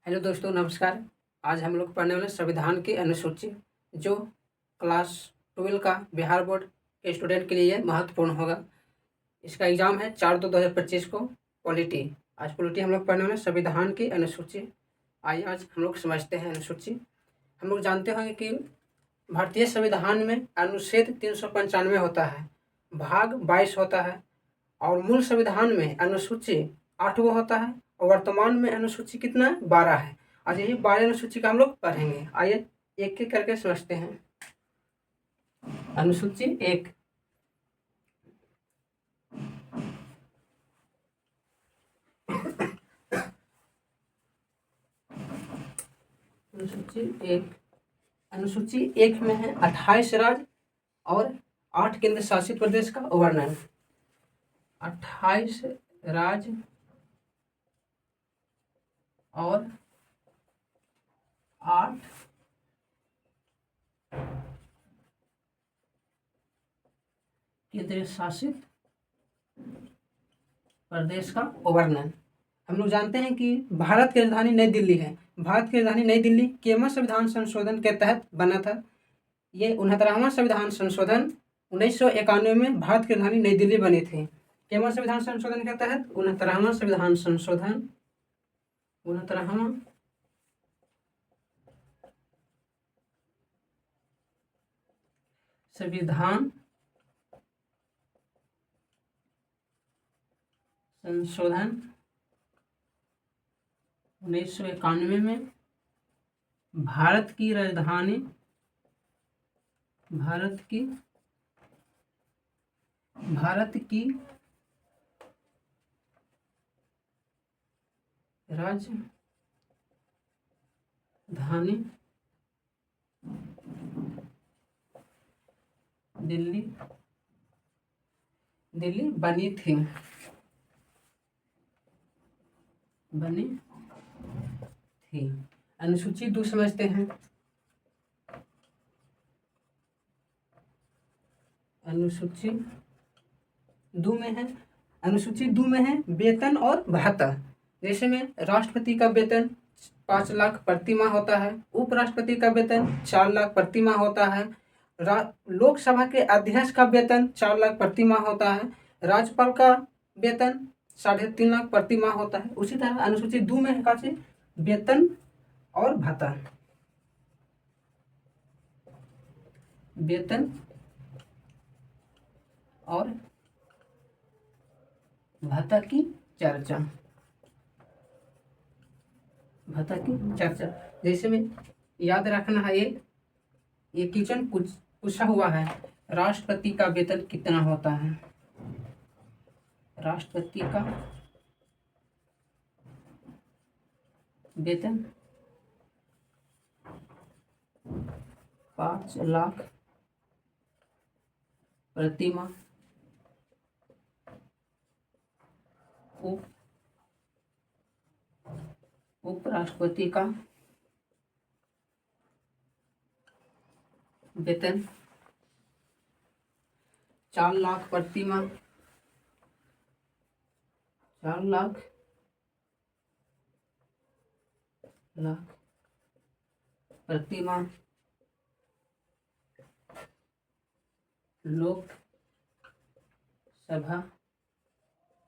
Hello दोस्तों, नमस्कार। आज हम लोग पढ़ने वाले संविधान की अनुसूची, जो क्लास 12 का बिहार बोर्ड के स्टूडेंट के लिए महत्वपूर्ण होगा। इसका एग्ज़ाम है 4/2/2025 को, पॉलिटी। आज पॉलिटी हम लोग पढ़ने वाले संविधान की अनुसूची। आइए आज हम लोग समझते हैं अनुसूची। हम लोग जानते होंगे कि भारतीय संविधान में अनुच्छेद 395 होता है, भाग 22 होता है और मूल संविधान में अनुसूची 8 गो होता है और वर्तमान में अनुसूची कितना है? 12 है। आज यही 12 अनुसूची का हम लोग पढ़ेंगे। आइए एक एक करके समझते हैं। अनुसूची 1। अनुसूची 1 में है 28 राज्य और 8 केंद्र शासित प्रदेश का वर्णन। 28 राज्य और 8 केंद्र शासित प्रदेश का वर्णन। हम लोग जानते हैं कि भारत की राजधानी नई दिल्ली है। भारत की राजधानी नई दिल्ली केवल संविधान संशोधन के तहत बना था। ये 69वां संविधान संशोधन 1991 में भारत की राजधानी नई दिल्ली बनी थी। केवल संविधान संशोधन के तहत 69वां संविधान संशोधन 69वां संविधान संशोधन 1991 में भारत की राजधानी दिल्ली बनी थी। अनुसूची 2 समझते हैं। अनुसूची 2 में है वेतन और भत्ता। जैसे में राष्ट्रपति का वेतन 5 लाख प्रति माह होता है, उपराष्ट्रपति का वेतन 4 लाख प्रति माह होता है, लोकसभा के अध्यक्ष का वेतन 4 लाख प्रति माह होता है, राज्यपाल का वेतन 3.5 लाख प्रति माह होता है। उसी तरह अनुसूची 2 में है वेतन और भत्ता। वेतन और भत्ता की चर्चा। जैसे में याद रखना है, ये क्वेश्चन पूछा हुआ है, राष्ट्रपति का वेतन कितना होता है? राष्ट्रपति का वेतन 5 लाख प्रति माह। उपराष्ट्रपति का वेतन 4 लाख प्रति माह। 4 लाख प्रति माह। लोकसभा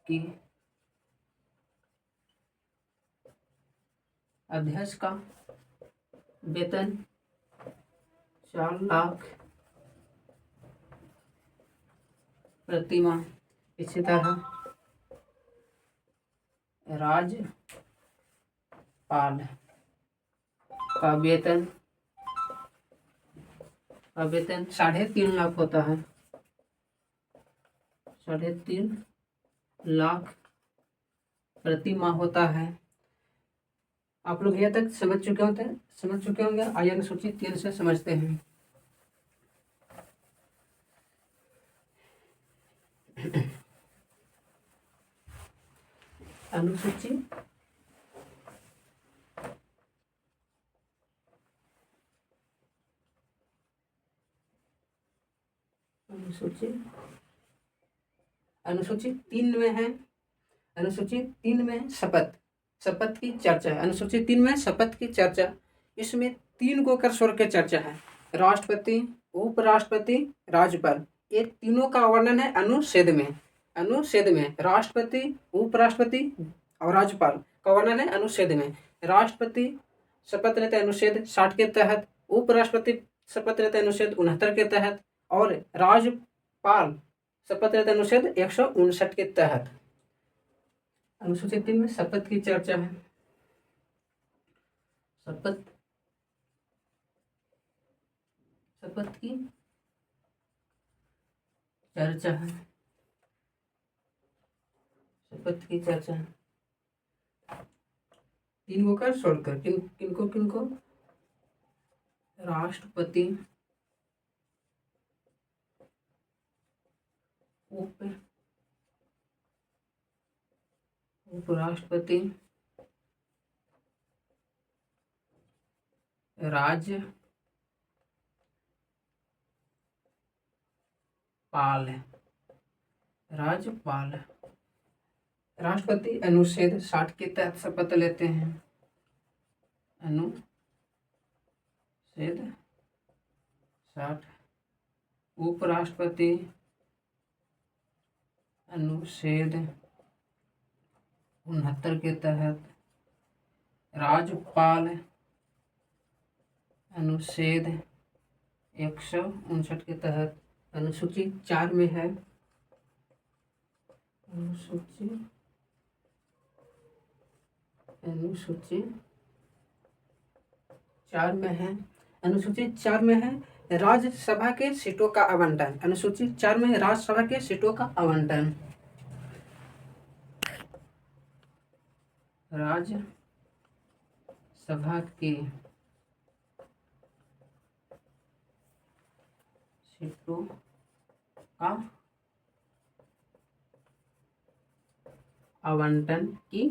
की अध्यक्ष का वेतन 4 लाख प्रति माह। इसी तरह राज्यपाल का वेतन 3.5 लाख होता है। 3.5 लाख प्रति माह होता है। आप लोग यहाँ तक समझ चुके होंगे। आइए अनुसूची 3 से समझते हैं। अनुसूची 3 में है। अनुसूची 3 में शपथ। शपथ की चर्चा है। अनुसूची 3 में शपथ की चर्चा, इसमें 3 गोकर स्वर की चर्चा है, राष्ट्रपति, उपराष्ट्रपति, राज्यपाल। ये तीनों का वर्णन है अनुच्छेद में। अनुच्छेद में राष्ट्रपति, उपराष्ट्रपति और राज्यपाल का वर्णन है अनुच्छेद में। राष्ट्रपति शपथ लेते हैं अनुच्छेद 60 के तहत, उपराष्ट्रपति शपथ लेते हैं अनुच्छेद 69 के तहत और राज्यपाल शपथ लेते हैं अनुच्छेद 159 के तहत। अनुसूची 3 में शपथ की चर्चा है। शपथ की चर्चा है। शपथ की चर्चा है। 3 गोकर छोड़कर किनको राष्ट्रपति, उपराष्ट्रपति, राज्यपाल। राष्ट्रपति अनुच्छेद 60 के तहत शपथ लेते हैं। अनुच्छेद 60। उपराष्ट्रपति अनुच्छेद 69 के तहत। राज्यपाल अनुच्छेद 159 के तहत। अनुसूची 4 में है। अनुसूची 4 में है। अनुसूची 4 में है राज्यसभा के सीटों का आवंटन। अनुसूची 4 में है राज्यसभा के सीटों का आवंटन। राज्यसभा के सीटों का आवंटन की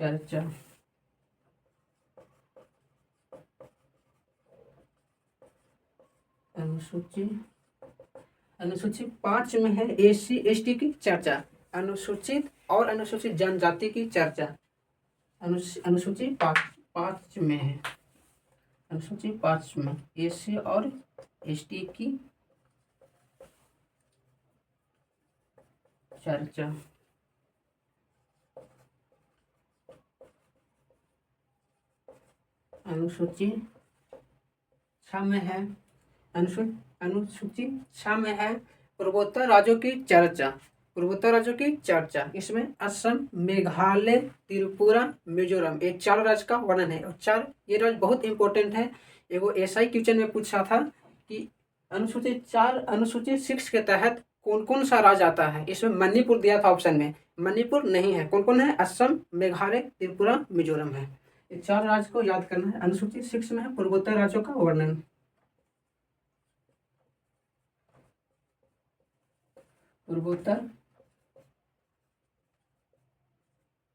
चर्चा। अनुसूची 5 में है SC/ST की चर्चा, अनुसूचित और अनुसूचित जनजाति की चर्चा। अनुसूची 5 में है। अनुसूची 5 में SC और ST की चर्चा। अनुसूची 6 में है। अनुसूची 6 में है पूर्वोत्तर राज्यों की चर्चा। पूर्वोत्तर राज्यों की चर्चा, इसमें असम, मेघालय, त्रिपुरा, मिजोरम, ये 4 राज्य का वर्णन है। और ये राज्य बहुत इंपॉर्टेंट है। एगो SI क्वेश्चन में पूछा था कि अनुसूची 4 अनुसूची 6 के तहत कौन कौन सा राज्य आता है। इसमें मणिपुर दिया था ऑप्शन में, मणिपुर नहीं है। कौन कौन है? असम, मेघालय, त्रिपुरा, मिजोरम है। ये 4 राज्य को याद करना है। अनुसूची 6 में है पूर्वोत्तर राज्यों का वर्णन। पूर्वोत्तर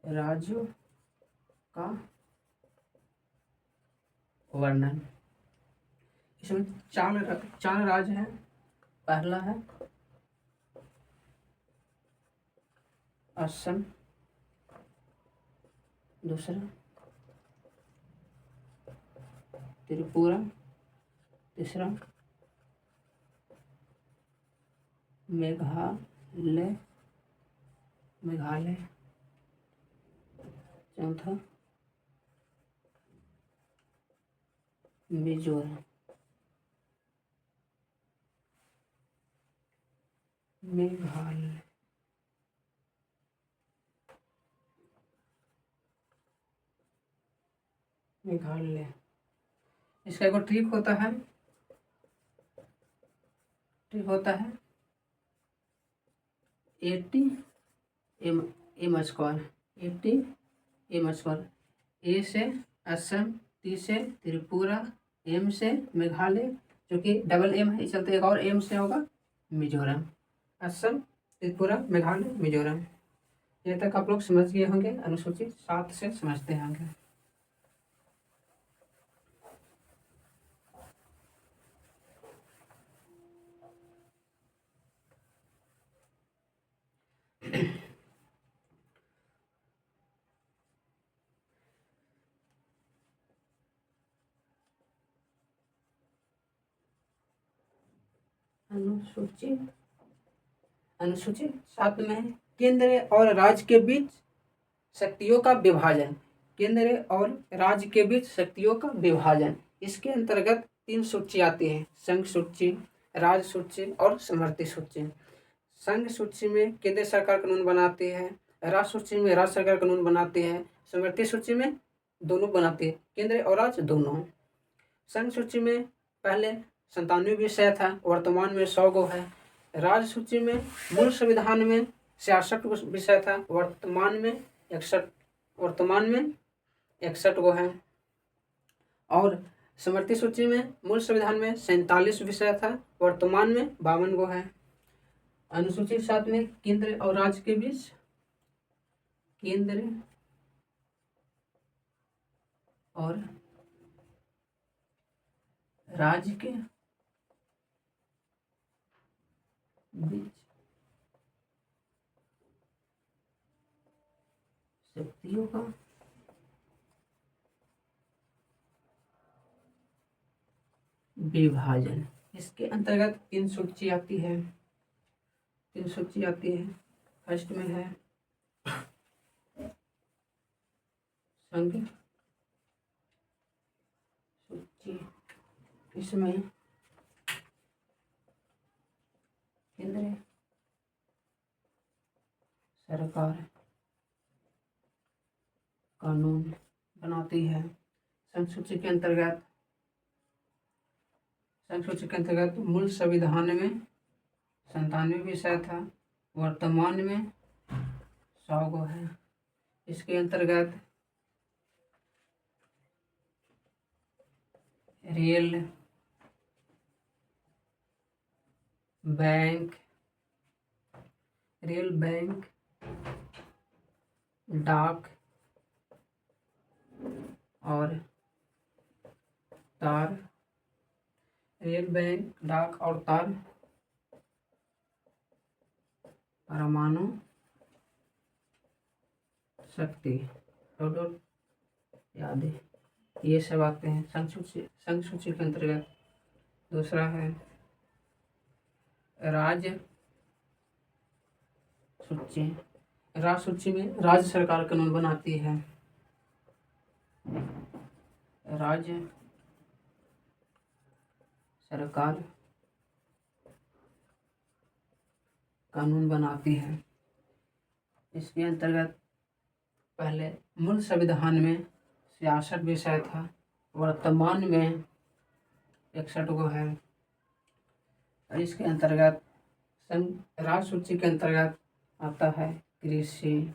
राज्यों का वर्णन। इसमें 4 राज्य हैं। पहला है असम, दूसरा त्रिपुरा, तीसरा मेघालय, चौथा मिजोरम। मेघालय। इसका एक ट्रिक होता है। 80 m square. 80 m square. A से असम, T से त्रिपुरा, M से मेघालय, जो कि डबल M है, इस चलते एक और M से होगा मिजोरम। असम, त्रिपुरा, मेघालय, मिजोरम। ये तक आप लोग समझ गए होंगे। अनुसूची 7 से समझते होंगे। अनुसूची अनुसूची 7 में है केंद्र और राज्य के बीच शक्तियों का विभाजन। केंद्र और राज्य के बीच शक्तियों का विभाजन, इसके अंतर्गत 3 सूची आती है, संघ सूची, राज्य सूची और समवर्ती सूची। संघ सूची में केंद्र सरकार कानून बनाती है, राज्य सूची में राज्य सरकार कानून बनाती है, समवर्ती सूची में दोनों बनाती है, केंद्र और राज्य दोनों। संघ सूची में पहले 97 विषय था, वर्तमान में 100 गो है। राज्य सूची में मूल संविधान में 66 विषय था, वर्तमान में 61 गो है। और समवर्ती सूची में मूल संविधान में 47 विषय था, वर्तमान में 52 गो है। अनुसूची 7 में केंद्र और राज्य के बीच, केंद्र और राज्य के बीच शक्तियों का विभाजन, इसके अंतर्गत 3 सूची आती है। फर्स्ट में है संघ सूची, इसमें केंद्र सरकार कानून बनाती है। संघ सूची के अंतर्गत मूल संविधान में 97 विषय था, वर्तमान में 100 गो है। इसके अंतर्गत रेल, बैंक, डाक और तार, रेल, बैंक, डाक और तार, परमाणु शक्ति, याद है, ये सब आते हैं संघ सूची के अंतर्गत। दूसरा है राज्य सूची। राज्य सूची में राज्य सरकार कानून बनाती है। राज्य सरकार कानून बनाती है। इसके अंतर्गत पहले मूल संविधान में 66 विषय था, वर्तमान में 61 गो है। और इसके अंतर्गत राज्य सूची के अंतर्गत आता है कृषि,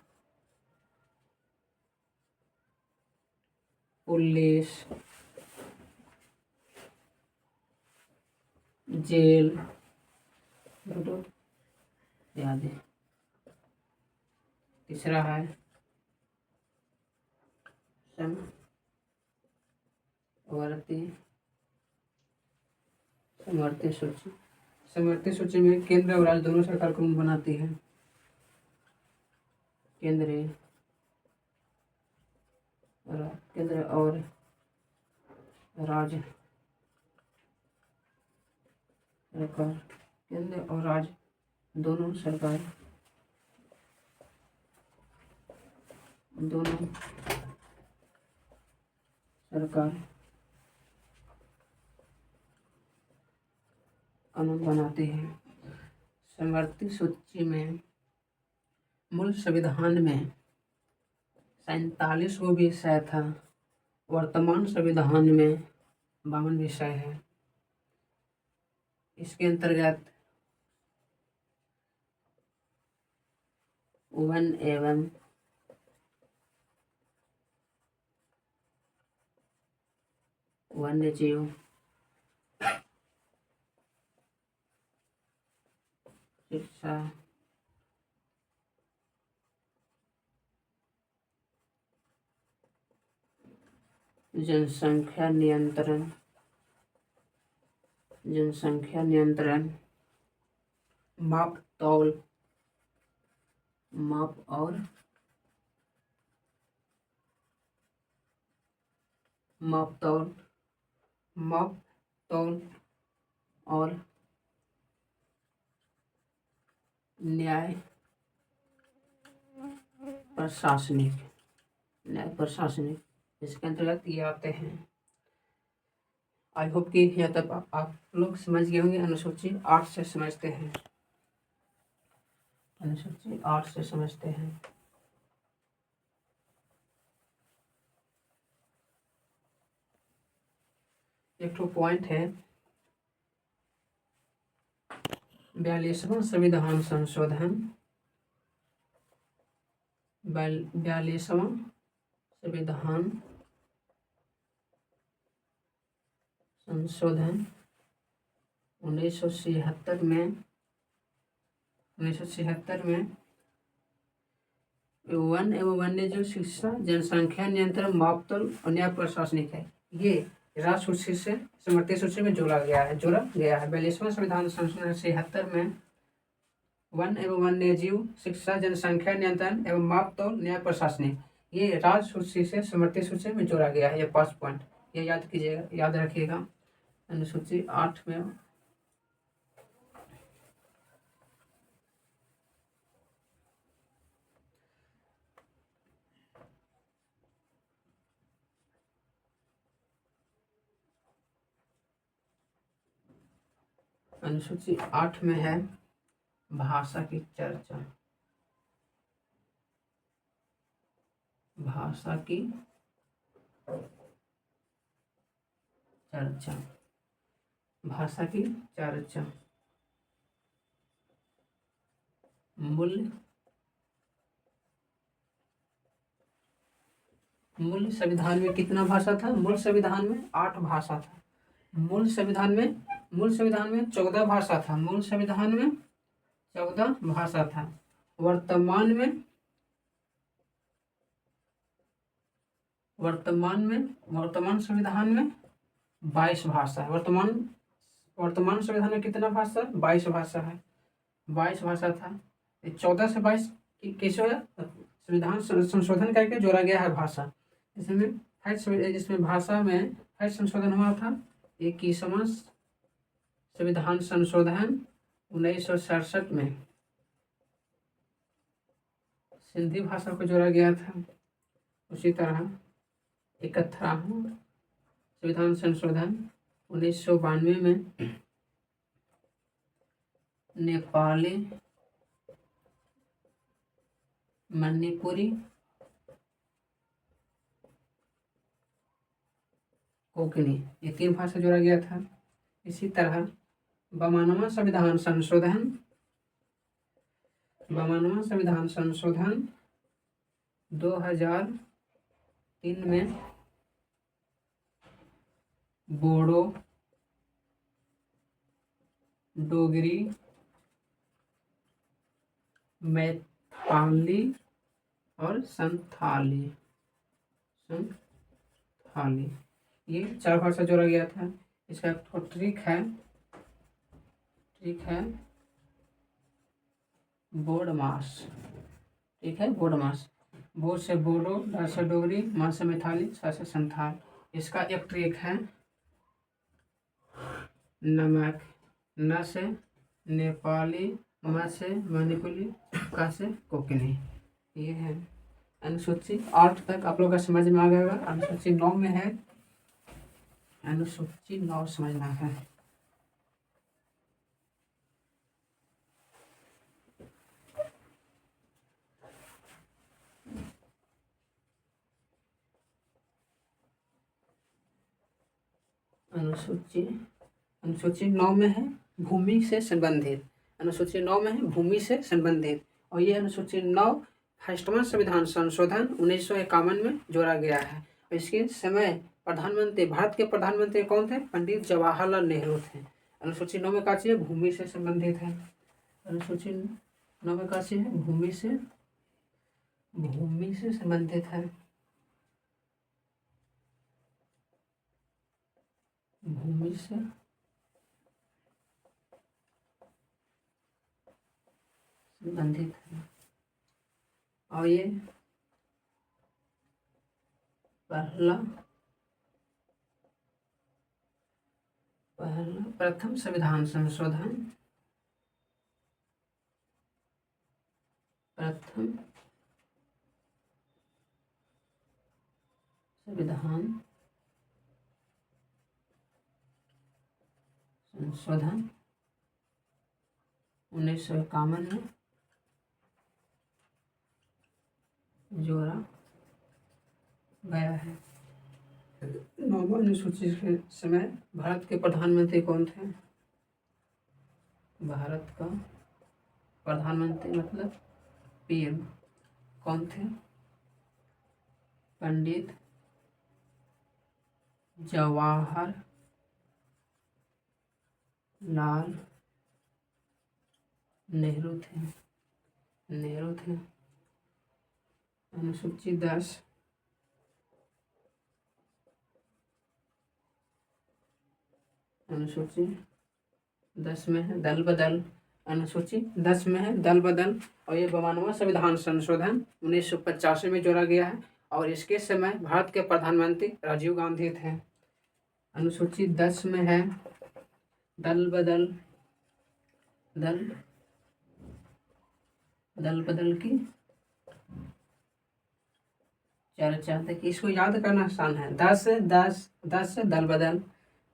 पुलिस, जेल, याद है। तीसरा है समवर्ती सूची। समवर्ती सूची में केंद्र और राज्य दोनों सरकार कानून बनाती है। केंद्र और राज्य सरकार, केंद्र और राज्य दोनों सरकार कानून बनाती है। समवर्ती सूची में मूल संविधान में 47 गो विषय था, वर्तमान संविधान में 52 विषय है। इसके अंतर्गत 1 एवं वन्य जीव, शिक्षा, जनसंख्या नियंत्रण, माप तौल और न्याय प्रशासनिक, न्याय प्रशासनिक इसके अंतर्गत ये आते हैं। आई होप कि यहाँ तक आप लोग समझ गए होंगे। अनुसूची 8 से समझते हैं, अनुसूची 8 से समझते हैं। एक तो पॉइंट है 42वां संविधान संशोधन, 42वां संविधान संशोधन 1976 में वन एवं वन्यजीव शिक्षा, जनसंख्या नियंत्रण, मापतौल और न्याय प्रशासनिक है। ये राज्य सूची से समवर्ती सूची में जोड़ा गया है। 42वां संविधान संशोधन 76 में वन एवं वन्यजीव शिक्षा, जनसंख्या नियंत्रण एवं मापतौल, न्याय प्रशासनिक, ये राज्य सूची से समवर्ती सूची में जोड़ा गया है। ये 5 पॉइंट ये याद कीजिएगा, याद रखिएगा। अनुसूची 8 में अनुसूची 8 में है भाषा की चर्चा, भाषा की चर्चा, भाषा की चर्चा। मूल संविधान में कितना भाषा था? मूल संविधान में 8 भाषा था। मूल संविधान में 14 भाषा था। मूल संविधान में 14 भाषा था। वर्तमान संविधान में 22 भाषा है। वर्तमान संविधान में कितना भाषा? 22 भाषा है। 22 भाषा था। 14 से 22 कैसे संविधान संशोधन करके जोड़ा गया है भाषा। जिसमें भाषा में संशोधन हुआ था 21वां संविधान संशोधन 1967 में सिंधी भाषा को जोड़ा गया था। उसी तरह 71वां संविधान संशोधन 1992 में नेपाली, मणिपुरी, कोंकणी ये 3 भाषा जोड़ा गया था। इसी तरह 52वां संविधान संशोधन 2003 में बोडो, डोगरी, मैथिली और संथाली ये 4 भाषा जोड़ा गया था। इसका ट्रिक है बोर्ड मास। ठीक है, बोर्ड मास। बोर्ड से बोडो, डा से डोगरी, मा से मैथिली, सा से संथाल। इसका एक ट्रिक है नमक, न से नेपाली, म से मणिपुरी, का से कोंकणी। ये है अनुसूची 8 तक आप लोग का समझ में आ गया। अनुसूची 9 में है, अनुसूची 9 समझना है। अनुसूची 9 में है भूमि से संबंधित। अनुसूची 9 में है भूमि से संबंधित। और ये अनुसूची 9 फर्स्टवां संविधान संशोधन 1951 में जोड़ा गया है। और इसके समय भारत के प्रधानमंत्री कौन थे? पंडित जवाहरलाल नेहरू थे। अनुसूची 9 में का चीज भूमि से संबंधित है। अनुसूची 9 में का चीज है भूमि से संबंधित है। भूमि से संबंधित है। और ये प्रथम संविधान संशोधन प्रथम संविधान संशोधन 1951 में जोड़ा गया है। नौवीं अनुसूची के समय भारत के प्रधानमंत्री कौन थे? भारत का प्रधानमंत्री मतलब पीएम कौन थे? पंडित जवाहर लाल नेहरू थे। अनुसूची 10 में है दल बदल। अनुसूची 10 में है दल बदल और ये 52वां संविधान संशोधन 1985 में जोड़ा गया है और इसके समय भारत के प्रधानमंत्री राजीव गांधी थे। अनुसूची 10 में है दल बदल की चर्चा तक, इसको याद करना आसान है। 10 से दल बदल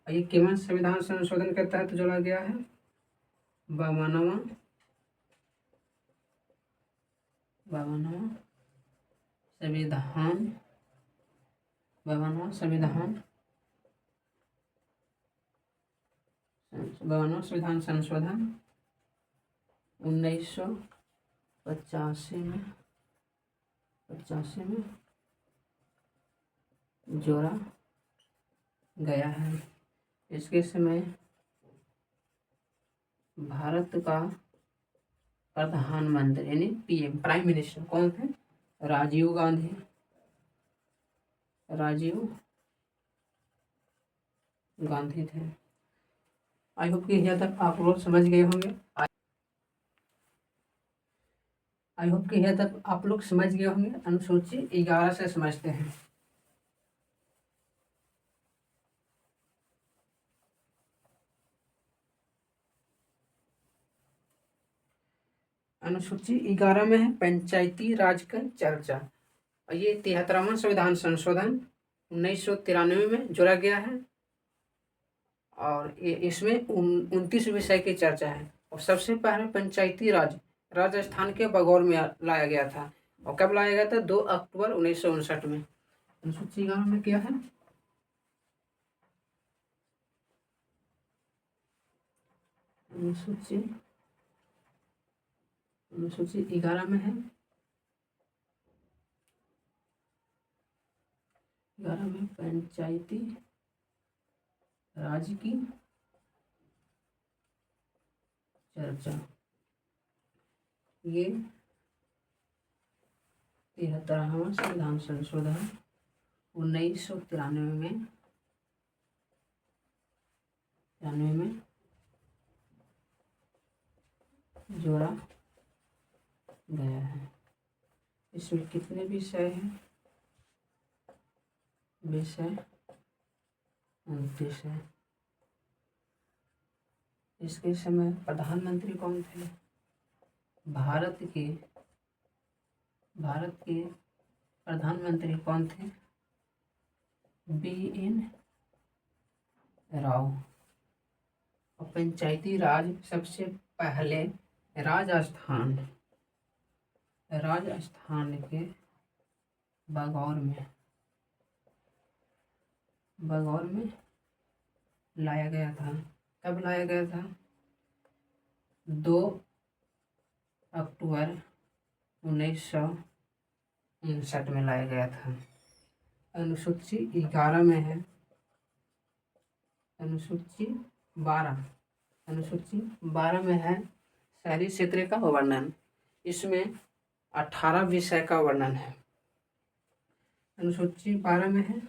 और ये किवन संविधान संशोधन के तहत जोड़ा गया है? 52वां संविधान संशोधन 1985 में जोड़ा गया है। इसके समय भारत का प्रधानमंत्री यानी पीएम प्राइम मिनिस्टर कौन थे? राजीव गांधी थे। आई होप कि यहाँ तक आप लोग समझ गए होंगे। अनुसूची 11 से समझते हैं। अनुसूची 11 में है पंचायती राज का चर्चा और ये 73वां संविधान संशोधन 1993 में जोड़ा गया है और ये इसमें 29 विषय की चर्चा है। और सबसे पहले पंचायती राज राजस्थान के बगौर में लाया गया था और कब लाया गया था? 2 अक्टूबर 1959 में। अनुसूची 11 में क्या है? अनुसूची 11 में है 11 में पंचायती राज की चर्चा। ये 73वां संविधान संशोधन 1993 में जोड़ा गया है। इसमें कितने विषय हैं? विषय 29 है। इसके समय प्रधानमंत्री कौन थे? भारत के प्रधानमंत्री कौन थे? BN राव। और पंचायती राज सबसे पहले राजस्थान के बगौर में लाया गया था। कब लाया गया था? 2 अक्टूबर 1959 में लाया गया था। अनुसूची 11 में है अनुसूची 12 में है शहरी क्षेत्र का वर्णन। इसमें 18 विषय का वर्णन है। अनुसूची 12 में है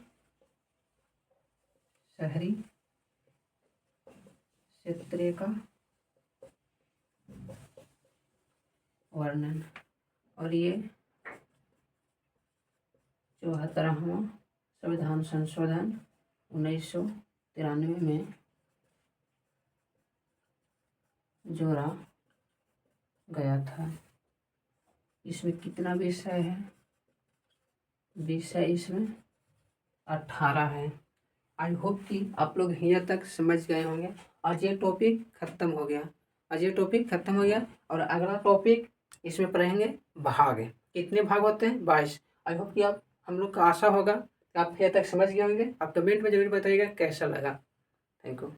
शहरी क्षेत्र का वर्णन और ये 74वां संविधान संशोधन 1993 में जोड़ा गया था। इसमें कितना विषय है? विषय इसमें 18 है। आई होप कि आप लोग यहाँ तक समझ गए होंगे। आज ये टॉपिक खत्म हो गया। और अगला टॉपिक इसमें पढ़ेंगे भाग। कितने भाग होते हैं? 22। आई होप कि आप हम लोग का आशा होगा कि आप यहाँ तक समझ गए होंगे। आप कमेंट में जरूर बताइएगा कैसा लगा। Thank you.